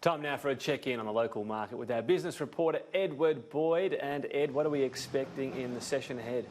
Time now for a check-in on the local market with our business reporter Edward Boyd. And Ed, what are we expecting in the session ahead?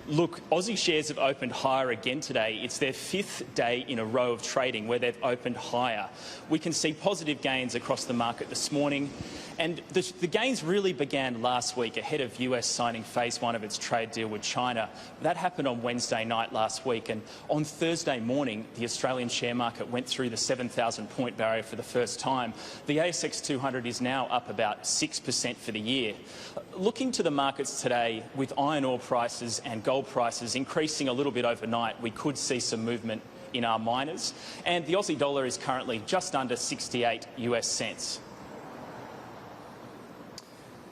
Look, Aussie shares have opened higher again today. It's their fifth day in a row of trading where they've opened higher. We can see positive gains across the market this morning. And the gains really began last week ahead of US signing phase one of its trade deal with China. That happened on Wednesday night last week. And on Thursday morning, the Australian share market went through the 7,000 point barrier for the first time. The ASX 200 is now up about 6% for the year. Looking to the markets today, with iron ore prices and gold prices increasing a little bit overnight, we could see some movement in our miners. And the Aussie dollar is currently just under 68 US cents.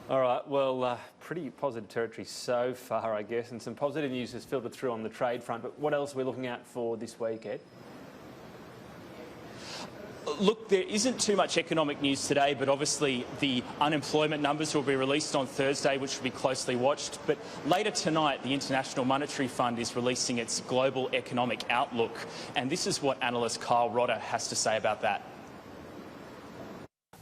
All right, well, pretty positive territory so far, I guess, and some positive news has filtered through on the trade front. But what else are we looking at for this week, Ed? Look, there isn't too much economic news today, but obviously the unemployment numbers will be released on Thursday, which will be closely watched. But later tonight, the International Monetary Fund is releasing its global economic outlook, and this is what analyst Kyle Rodda has to say about that.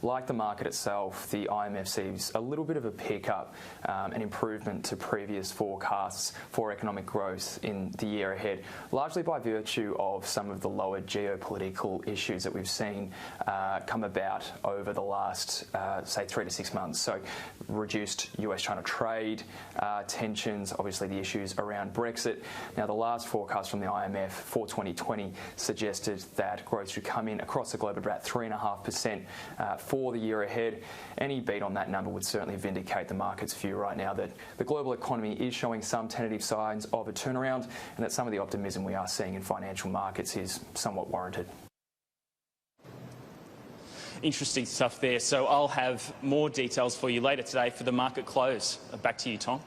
Like the market itself, the IMF sees a little bit of a pickup, an improvement to previous forecasts for economic growth in the year ahead, largely by virtue of some of the lower geopolitical issues that we've seen come about over the last, say, 3 to 6 months. So reduced US-China trade tensions, obviously the issues around Brexit. Now, the last forecast from the IMF for 2020 suggested that growth should come in across the globe at about 3.5%. For the year ahead. Any beat on that number would certainly vindicate the market's view right now that the global economy is showing some tentative signs of a turnaround, and that some of the optimism we are seeing in financial markets is somewhat warranted. Interesting stuff there. So I'll have more details for you later today for the market close. Back to you, Tom.